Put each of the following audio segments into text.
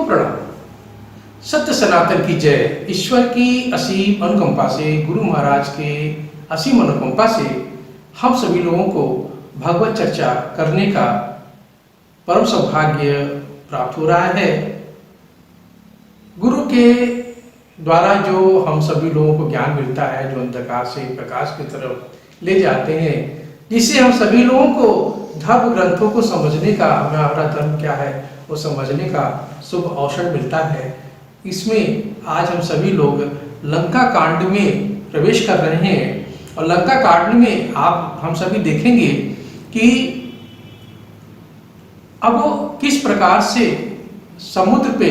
प्रणाम। सत्य सनातन की जय। ईश्वर की असीम अनुकंपा से, गुरु महाराज के असीम अनुकंपा से हम सभी लोगों को भगवत चर्चा करने का परम सौभाग्य प्राप्त हो रहा है। गुरु के द्वारा जो हम सभी लोगों को ज्ञान मिलता है, जो अंधकार से प्रकाश की तरफ ले जाते हैं, जिससे हम सभी लोगों को धर्म ग्रंथों को समझने का, हमारा धर्म क्या है वो समझने का शुभ अवसर मिलता है। इसमें आज हम सभी लोग लंका कांड में प्रवेश कर रहे हैं और लंका कांड में हम सभी देखेंगे कि अब किस प्रकार से समुद्र पे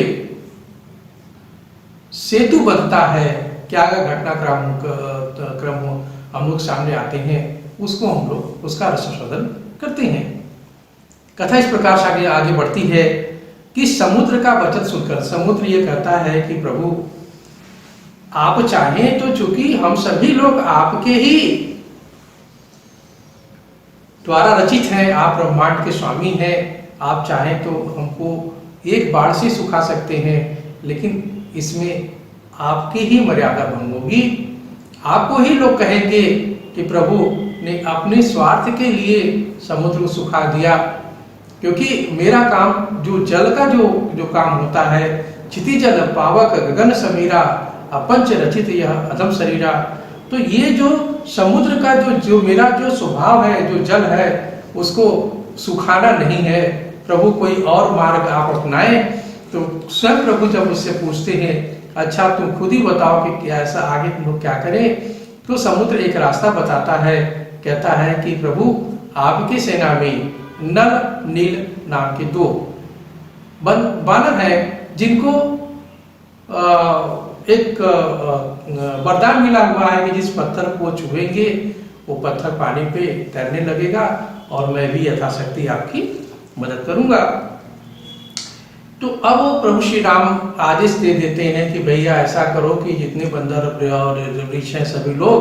सेतु बनता है, क्या घटनाक्रम हम लोग सामने आते हैं, उसको हम लोग उसका रसोत्सर्जन करते हैं। कथा इस प्रकार से आगे बढ़ती है कि समुद्र का वचन सुनकर समुद्र ये कहता है कि प्रभु आप चाहें तो, चूंकि हम सभी लोग आपके ही द्वारा रचित हैं, आप ब्रह्मांड के स्वामी हैं, आप चाहें तो हमको एक बाढ़ से सुखा सकते हैं, लेकिन इसमें आपकी ही मर्यादा भंग होगी। आपको ही लोग कहेंगे कि प्रभु ने अपने स्वार्थ के लिए समुद्र को सुखा दिया, क्योंकि मेरा काम जो जल का जो काम होता है, क्षितिजल पावक गगन समीरा अपंच रचित यह अधम शरीरा, तो ये जो समुद्र का जो मेरा जो स्वभाव है, जो जल है, उसको सुखाना नहीं है। प्रभु कोई और मार्ग आप अपनाएं। तो स्वयं प्रभु जब उससे पूछते हैं, अच्छा तुम खुद ही बताओ कि क्या ऐसा आगे तुम लोग क्या करें, तो समुद्र एक रास्ता बताता है, कहता है कि प्रभु आपकी सेना में नल नील नाम के दो बानर हैं, जिनको एक वरदान मिला हुआ है कि जिस पत्थर को छुएंगे वो पत्थर पानी पे तैरने लगेगा और मैं भी यथाशक्ति आपकी मदद करूंगा। तो अब प्रभु श्री राम आदेश दे देते हैं कि भैया ऐसा करो कि जितने बंदर और वृक्ष हैं सभी लोग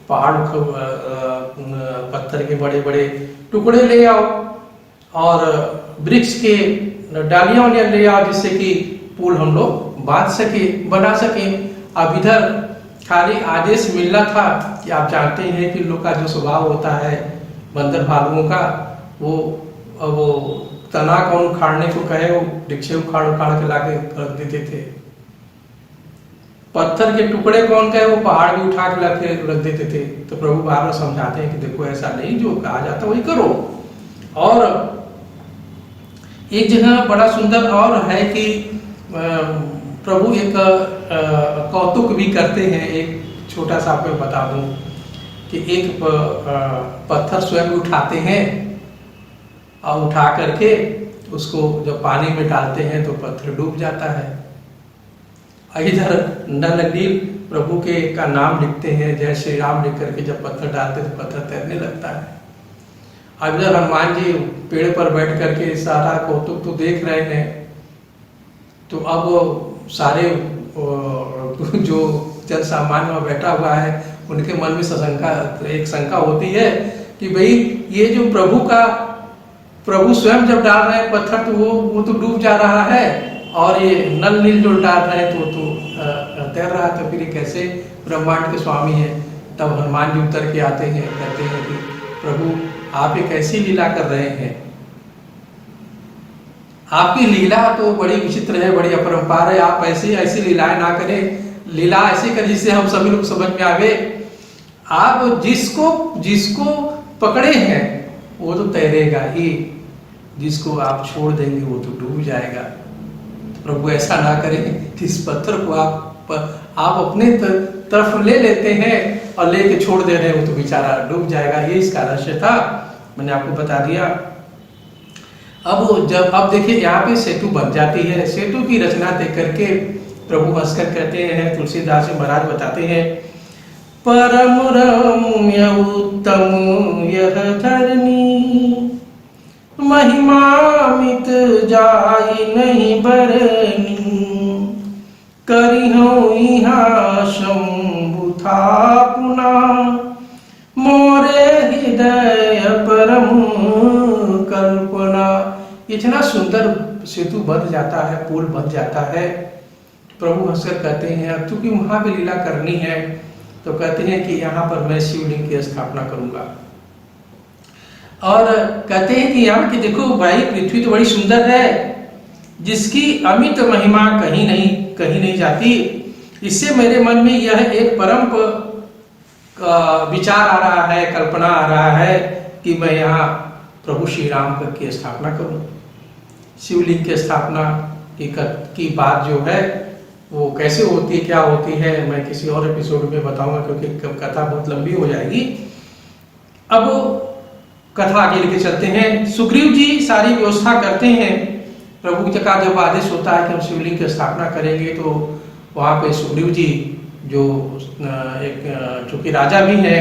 पहाड़ पत्थर के बड़े बड़े टुकड़े ले आओ और वृक्ष के डालियां ले आओ, जिससे कि पुल हम लोग बना सके। अब इधर खाली आदेश मिलना था कि आप जानते हैं कि लोग का जो स्वभाव होता है बंदर भालुओं का, वो तना कौन उखाड़ने को कहे वो वृक्ष उखाड़ के लाके रख देते थे, पत्थर के टुकड़े कौन कहे वो पहाड़ भी उठा के लाके रख देते थे। तो प्रभु बार बार समझाते हैं कि देखो ऐसा नहीं, जो कहा जाता वही करो। और एक जगह बड़ा सुंदर और है कि प्रभु एक कौतुक भी करते हैं। एक छोटा सा आपको बता दूं कि एक पत्थर स्वयं उठाते हैं और उठा करके उसको जब पानी में डालते हैं तो पत्थर डूब जाता है। इधर नल नील प्रभु के का नाम लिखते हैं, जय श्री राम लिख करके जब पत्थर डालते तो पत्थर तैरने लगता है। अब इधर हनुमान जी पेड़ पर बैठ करके सारा कौतुक तो देख रहे हैं, तो अब सारे जो जन सामान्य में बैठा हुआ है उनके मन में एक शंका होती है कि भाई ये जो प्रभु स्वयं जब डाल रहे हैं पत्थर तो वो तो डूब जा रहा है, और ये नल नील जो डाल रहे हैं तो तैर रहा है, तो फिर ये कैसे ब्रह्मांड के स्वामी है। तब हनुमान जी उतर के आते हैं, कहते हैं कि प्रभु आप एक ऐसी लीला कर रहे हैं, आपकी लीला तो बड़ी विचित्र है, बड़ी अपरंपार है, आप ऐसी लीलाएं ना करें, लीला ऐसी करें जिससे हम सभी लोग समझ में आ गए। आप जिसको पकड़े हैं वो तो तैरेगा ही, जिसको आप छोड़ देंगे वो तो डूब जाएगा। प्रभु ऐसा ना करें, इस पत्थर को आप अपने तरफ ले लेते हैं और लेके छोड़ दे रहे हैं, वो तो बेचारा डूब जाएगा। ये इसका रहस्य था, मैंने आपको बता दिया। अब देखिए यहाँ पे सेतु बन जाती है। सेतु की रचना देख करके प्रभु हंसकर कहते हैं, तुलसीदास जी महाराज बताते हैं, परम रम्य उत्तम यह धरनी, महिमामित जाय नहीं बरनी, करिहु इहाँ शंभु थापुना, मोरे हृदय परम कल्पना। इतना सुंदर सेतु बंध जाता है, पुल बंध जाता है, प्रभु हंसकर कहते हैं अब चूंकि वहां भी लीला करनी है तो कहते हैं कि यहाँ पर मैं शिवलिंग की स्थापना करूंगा। और कहते हैं कि यहाँ कि देखो भाई पृथ्वी तो बड़ी सुंदर है, जिसकी अमित महिमा कहीं नहीं जाती। इससे मेरे मन में यह एक परम विचार आ रहा है, कल्पना आ रहा है कि मैं यहाँ प्रभु श्री राम की स्थापना करूं। शिवलिंग की स्थापना की बात जो है वो कैसे होती है, क्या होती है, मैं किसी और एपिसोड में बताऊंगा क्योंकि कथा बहुत लंबी हो जाएगी। अब कथा आगे लेके चलते हैं। सुग्रीव जी सारी व्यवस्था करते हैं। प्रभु जी का जब आदेश होता है कि हम शिवलिंग की स्थापना करेंगे तो वहाँ पे सुग्रीव जी जो एक चूंकि राजा भी हैं,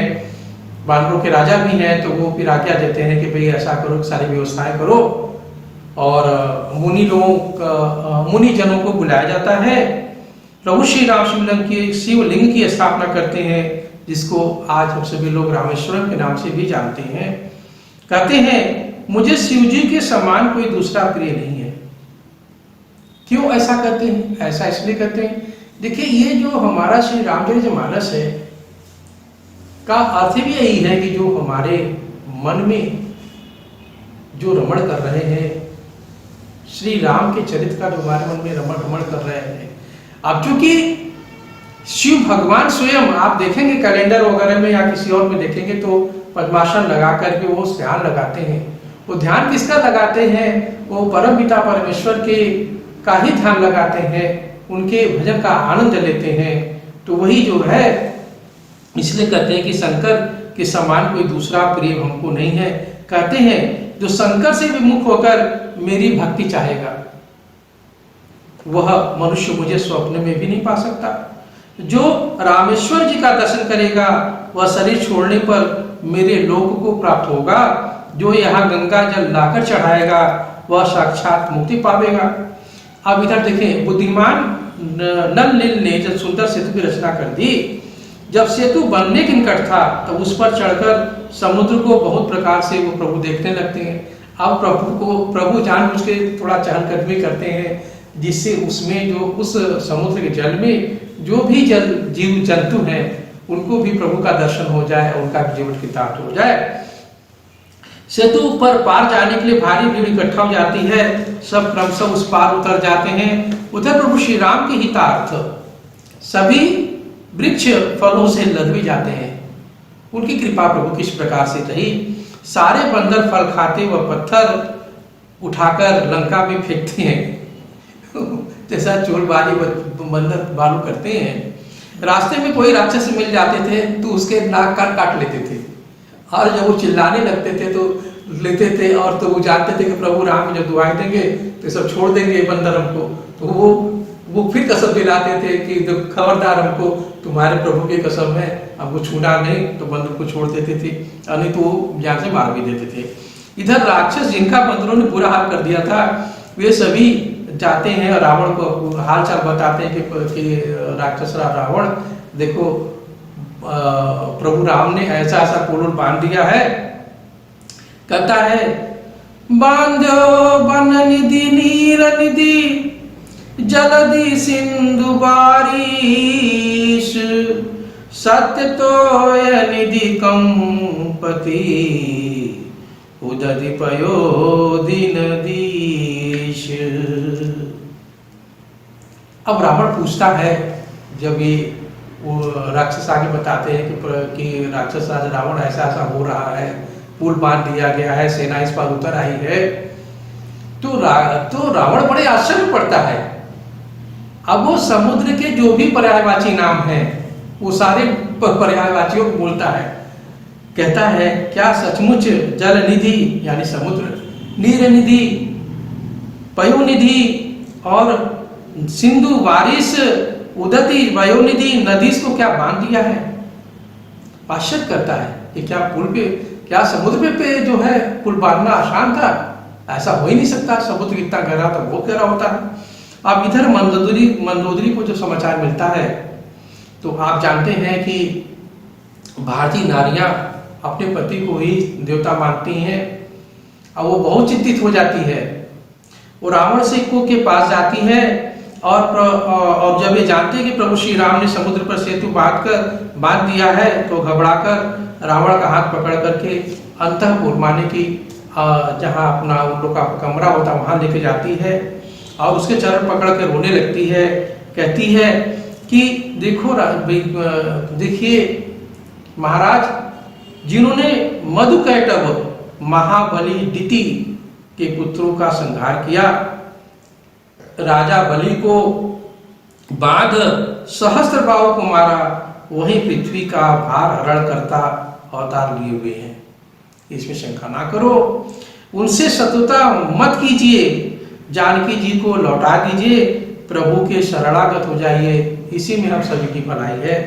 वानरों के राजा भी हैं, तो वो फिर आज्ञा देते हैं कि भाई ऐसा करो, सारी व्यवस्थाएं करो। और मुनि जनों को बुलाया जाता है। प्रभु श्री राम शिवलिंग की स्थापना करते हैं, जिसको आज हम सभी लोग रामेश्वरम के नाम से भी जानते हैं। कहते हैं मुझे शिव जी के समान कोई दूसरा प्रिय नहीं है। क्यों ऐसा कहते हैं? ऐसा इसलिए कहते हैं, देखिए ये जो हमारा श्री रामचरितमानस है का अर्थ भी यही है कि जो हमारे मन में जो रमण कर रहे हैं, श्री राम के चरित्र का जो हमारे मन में रमण कर रहे हैं। अब चूंकि शिव भगवान स्वयं आप देखेंगे कैलेंडर वगैरह में या किसी और में देखेंगे तो पद्मासन लगा करके वो ध्यान लगाते हैं। वो ध्यान किसका लगाते हैं? वो परम पिता परमेश्वर के का ही ध्यान लगाते हैं, उनके भजन का आनंद लेते हैं। तो वही जो है इसलिए कहते हैं कि शंकर के समान कोई दूसरा प्रिय हमको नहीं है। कहते हैं जो शंकर से विमुख होकर मेरी भक्ति चाहेगा वह मनुष्य मुझे स्वप्न में भी नहीं पा सकता। जो रामेश्वर जी का दर्शन करेगा वह शरीर छोड़ने पर मेरे लोक को प्राप्त होगा। जो यहाँ गंगा जल लाकर चढ़ाएगा वह साक्षात मुक्ति पावेगा। अब इधर देखें, बुद्धिमान नल नील ने जब सुंदर सेतु की रचना कर दी, जब सेतु बनने के निकट था तो उस पर चढ़कर समुद्र को बहुत प्रकार से वो प्रभु देखने लगते हैं। अब प्रभु जानबूझ के थोड़ा चहलकदमी करते हैं, जिससे उसमें जो उस समुद्र के जल में जो भी जीव जंतु हैं उनको भी प्रभु का दर्शन हो जाए और उनका जीवन कृतार्थ हो जाए। सेतु पर पार जाने के लिए भारी भीड़ इकट्ठा हो जाती है। सब क्रमशः उस पार उतर जाते हैं। उधर प्रभु श्री राम के हितार्थ सभी वृक्ष फलों से लद भी जाते हैं। उनकी कृपा प्रभु किस प्रकार से रही। सारे बंदर फल खाते व पत्थर उठाकर लंका में फेंकते हैं जैसा चोरबाजी बंदर बालू करते हैं। रास्ते में कोई राक्षस मिल जाते थे तो उसके नाक काट लेते थे, और जब वो चिल्लाने लगते थे तो लेते थे, और तो वो जानते थे कि प्रभु राम जब दुआई देंगे तो सब छोड़ देंगे बंदर हमको। तो वो फिर कसम दिलाते थे कि खबरदार हमको तुम्हारे प्रभु की कसम है, हमको छूना नहीं, तो बंदर को छोड़ देते थे, नहीं तो वो जान से मार भी देते थे। इधर राक्षस जिनका बंदरों ने बुरा हाल कर दिया था वे सभी जाते हैं और रावण को हाल चाल बताते हैं कि राक्षस रावण देखो प्रभु राम ने ऐसा ऐसा पुल बांध दिया है। कहता है बांधो बन निधि नीर निधि जलधि सिंधु बारिश सत्य तो निधि कंपति उदधि पयो दिन दीश। अब रावण पूछता है, जब ये वो राक्षस आगे बताते हैं कि राक्षस राज रावण ऐसा ऐसा हो रहा है, पुल बांध दिया गया है, सेना इस पर उतर आई है, तो रावण बड़े आश्चर्य पड़ता है। अब वो समुद्र के जो भी पर्यायवाची नाम हैं वो सारे पर्यायवाचियों को बोलता है। कहता है क्या सचमुच जल निधि यानी समुद्र, नीर निधि, पयो निधि और सिंधु बारिश उदति वयोनिधि नदी को क्या बांध दिया है? आश्चर्य करता है कि क्या पुल पे, क्या समुद्र पे जो है पुल बांधना आसान था? ऐसा हो ही नहीं सकता, समुद्र कितना गहरा था, बहुत गहरा होता है। अब इधर मंदोदरी को जो समाचार मिलता है तो आप जानते हैं कि भारतीय नारियां अपने पति को ही देवता मानती हैं और वो बहुत चिंतित हो जाती है। वो रावण से के पास जाती है और जब ये जानते हैं कि प्रभु श्री राम ने समुद्र पर सेतु बांध दिया है, तो घबराकर रावण का हाथ पकड़ करके अंतःपुर माने कि जहाँ अपना उन लोग का कमरा होता है वहां लेके जाती है और उसके चरण पकड़ कर रोने लगती है। कहती है कि देखिए महाराज, जिन्होंने मधुकैटभ महाबली दिति के पुत्रों का संहार किया, राजा बलि को बाध सहस्त्रबाहु को मारा, वही पृथ्वी का भार हरण करता अवतार लिए हुए हैं, इसमें शंका ना करो। उनसे शत्रुता मत कीजिए, जानकी जी को लौटा दीजिए, प्रभु के शरणागत हो जाइए, इसी में हम सभी की भलाई है।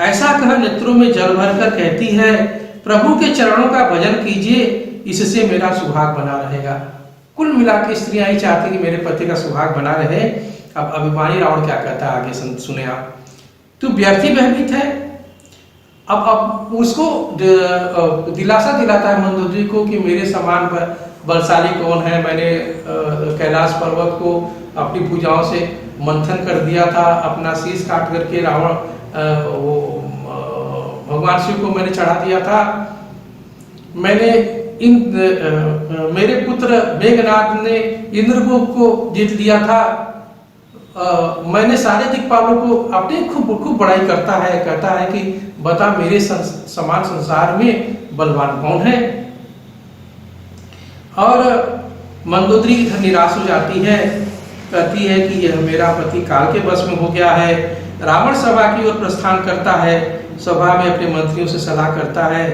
ऐसा कह नेत्रों में जल भरकर कहती है, प्रभु के चरणों का भजन कीजिए, इससे मेरा सुहाग बना रहेगा। कुल मिला के स्त्रियां ही चाहती कि मेरे पति का सुहाग बना रहे। अब अभिमानी रावण क्या कहता है आगे सुने आप। तू व्यर्थी भयभीत है। अब उसको दिलासा दिलाता है मंदोदरी को कि मेरे समान बलशाली कौन है। मैंने कैलाश पर्वत को अपनी भुजाओं से मंथन कर दिया था, अपना शीश काट करके रावण वो भगवान शिव को मैंने चढ़ा दिया था। मैंने मेरे पुत्र मेघनाथ ने इंद्रगुप्त को जीत लिया था। मैंने सारे दिक्पालों को अपने खूब बड़ाई करता है, कहता है कि बता मेरे समान संसार में बलवान कौन है। और मंदोदरी निराश हो जाती है, कहती है कि यह मेरा पति काल के बस में हो गया है। रावण सभा की ओर प्रस्थान करता है, सभा में अपने मंत्रियों से सलाह करता है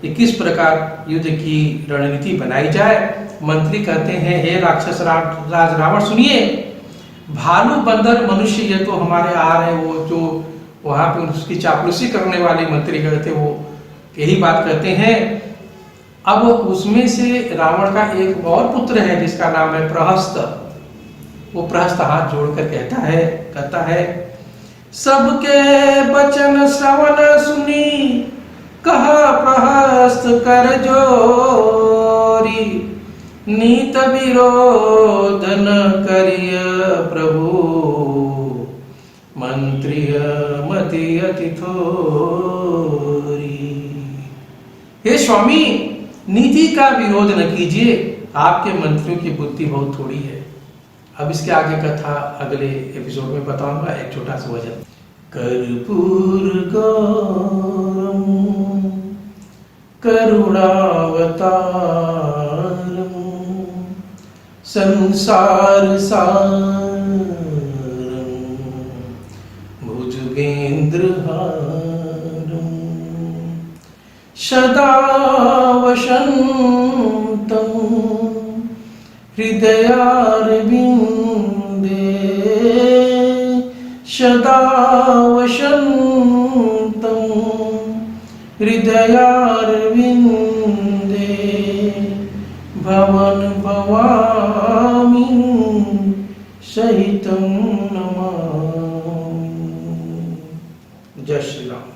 कि किस प्रकार युद्ध की रणनीति बनाई जाए। मंत्री कहते हैं, हे राक्षस राज रावण सुनिए, भालू बंदर मनुष्य ये तो हमारे आ रहे, वो जो वहां पे उसकी चापलूसी करने वाले मंत्री गए थे, वो यही बात कहते हैं। अब उसमें से रावण का एक और पुत्र है जिसका नाम है प्रहस्त। वो प्रहस्त हाथ जोड़कर कहता है सबके वचन श्रवण सुनी, कहा प्रहस्त कर जोरी, नीत विरोध न करिय प्रभु, मंत्रिय मति अति थोरी। हे स्वामी, नीति का विरोध न कीजिए, आपके मंत्रियों की बुद्धि बहुत थोड़ी है। अब इसके आगे कथा अगले एपिसोड में बताऊंगा। एक छोटा सा वचन। कर्पूर गौरम करुणावतारम, संसार सारम, भुजगेन्द्रहारम, सदा वसन्तं हृदयारविन्दे, सदा वसन्तं हृदयारविन्दे, भवन भवामि सहितं नमामि। जय श्री राम।